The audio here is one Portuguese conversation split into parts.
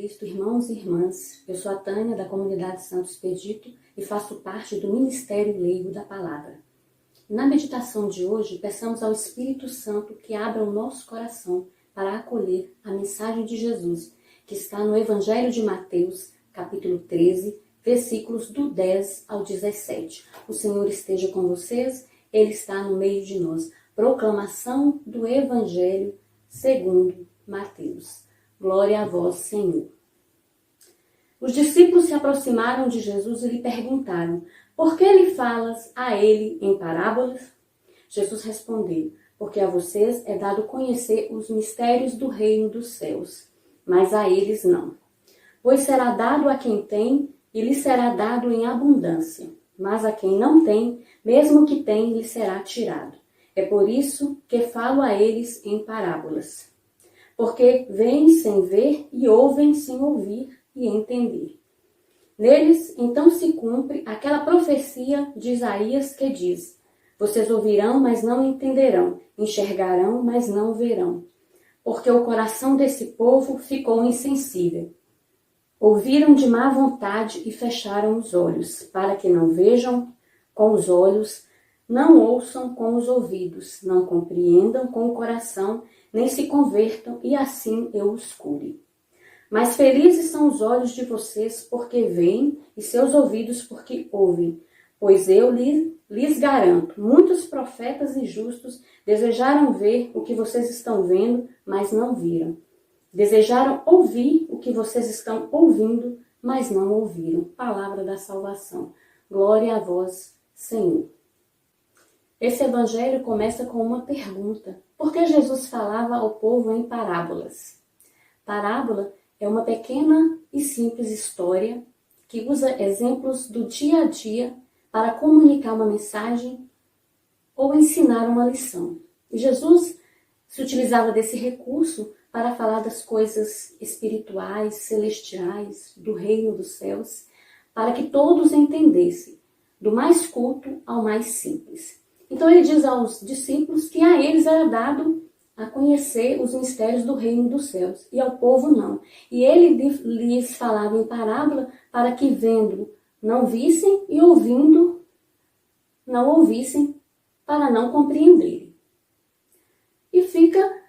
Cristo, irmãos e irmãs, eu sou a Tânia, da comunidade Santo Expedito, e faço parte do Ministério Leigo da Palavra. Na meditação de hoje, peçamos ao Espírito Santo que abra o nosso coração para acolher a mensagem de Jesus, que está no Evangelho de Mateus, capítulo 13, versículos do 10 ao 17. O Senhor esteja com vocês, Ele está no meio de nós. Proclamação do Evangelho segundo Mateus. Glória a vós, Senhor. Os discípulos se aproximaram de Jesus e lhe perguntaram: por que lhe falas a ele em parábolas? Jesus respondeu: porque a vocês é dado conhecer os mistérios do reino dos céus, mas a eles não. Pois será dado a quem tem, e lhe será dado em abundância. Mas a quem não tem, mesmo que tem, lhe será tirado. É por isso que falo a eles em parábolas. Porque veem sem ver e ouvem sem ouvir e entender. Neles, então, se cumpre aquela profecia de Isaías que diz: vocês ouvirão, mas não entenderão, enxergarão, mas não verão. Porque o coração desse povo ficou insensível. Ouviram de má vontade e fecharam os olhos, para que não vejam com os olhos, não ouçam com os ouvidos, não compreendam com o coração, nem se convertam, e assim eu os cure. Mas felizes são os olhos de vocês, porque veem, e seus ouvidos, porque ouvem. Pois eu lhes garanto, muitos profetas e justos desejaram ver o que vocês estão vendo, mas não viram. Desejaram ouvir o que vocês estão ouvindo, mas não ouviram. Palavra da salvação. Glória a vós, Senhor. Esse evangelho começa com uma pergunta. Por que Jesus falava ao povo em parábolas? Parábola é uma pequena e simples história que usa exemplos do dia a dia para comunicar uma mensagem ou ensinar uma lição. E Jesus se utilizava desse recurso para falar das coisas espirituais, celestiais, do reino dos céus, para que todos entendessem, do mais culto ao mais simples. Então ele diz aos discípulos que a eles era dado a conhecer os mistérios do reino dos céus, e ao povo não. E ele lhes falava em parábola para que vendo não vissem e ouvindo não ouvissem, para não compreenderem. E fica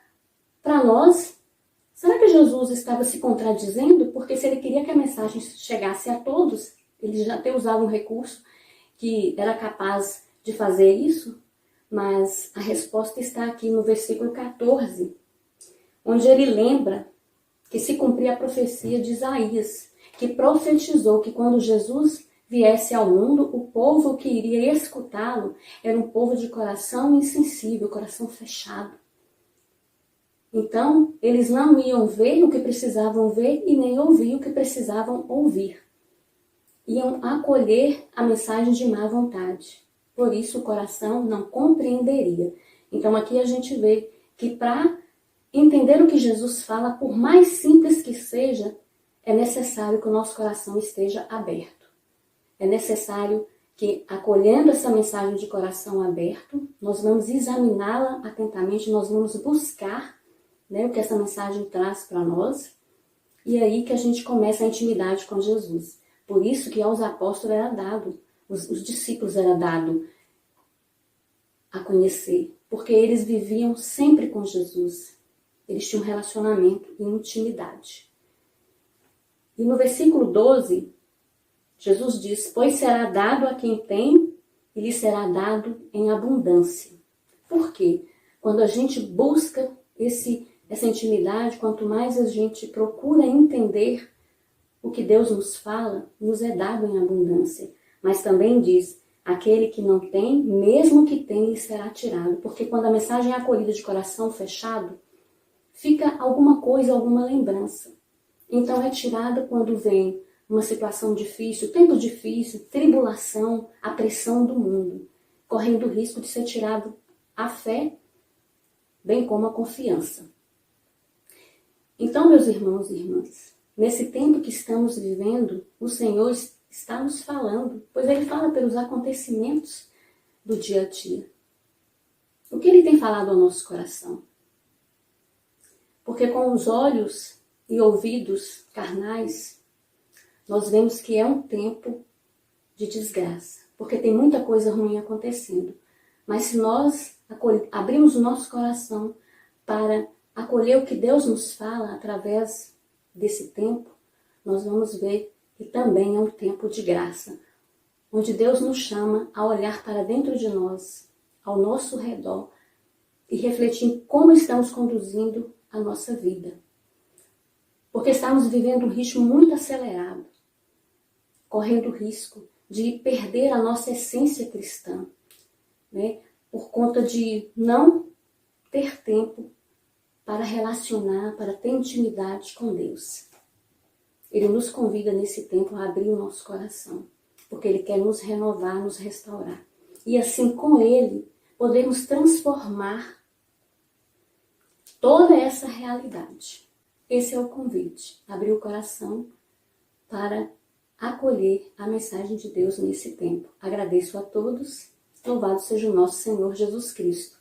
para nós, será que Jesus estava se contradizendo? Porque se ele queria que a mensagem chegasse a todos, ele já até usava um recurso que era capaz de fazer isso, mas a resposta está aqui no versículo 14, onde ele lembra que se cumpria a profecia de Isaías, que profetizou que quando Jesus viesse ao mundo, o povo que iria escutá-lo era um povo de coração insensível, coração fechado. Então, eles não iam ver o que precisavam ver e nem ouvir o que precisavam ouvir. Iam acolher a mensagem de má vontade. Por isso o coração não compreenderia. Então aqui a gente vê que para entender o que Jesus fala, por mais simples que seja, é necessário que o nosso coração esteja aberto. É necessário que, acolhendo essa mensagem de coração aberto, nós vamos examiná-la atentamente, nós vamos buscar, o que essa mensagem traz para nós, e é aí que a gente começa a intimidade com Jesus. Por isso que aos apóstolos era dado, os discípulos era dado a conhecer, porque eles viviam sempre com Jesus. Eles tinham um relacionamento e intimidade. E no versículo 12, Jesus diz: pois será dado a quem tem e lhe será dado em abundância. Por quê? Quando a gente busca essa intimidade, quanto mais a gente procura entender o que Deus nos fala, nos é dado em abundância. Mas também diz: aquele que não tem, mesmo que tem, lhe será tirado. Porque quando a mensagem é acolhida de coração fechado, fica alguma coisa, alguma lembrança. Então é tirada quando vem uma situação difícil, tempo difícil, tribulação, a pressão do mundo, correndo o risco de ser tirado a fé, bem como a confiança. Então, meus irmãos e irmãs, nesse tempo que estamos vivendo, o Senhor está nos falando, pois Ele fala pelos acontecimentos do dia a dia. O que Ele tem falado ao nosso coração? Porque com os olhos e ouvidos carnais, nós vemos que é um tempo de desgraça, porque tem muita coisa ruim acontecendo. Mas se nós abrimos o nosso coração para acolher o que Deus nos fala através desse tempo, nós vamos ver que também é um tempo de graça, onde Deus nos chama a olhar para dentro de nós, ao nosso redor, e refletir em como estamos conduzindo a nossa vida. Porque estamos vivendo um ritmo muito acelerado, correndo o risco de perder a nossa essência cristã, né? Por conta de não ter tempo para relacionar, para ter intimidade com Deus. Ele nos convida nesse tempo a abrir o nosso coração, porque Ele quer nos renovar, nos restaurar. E assim, com Ele, podemos transformar toda essa realidade. Esse é o convite, abrir o coração para acolher a mensagem de Deus nesse tempo. Agradeço a todos, louvado seja o nosso Senhor Jesus Cristo.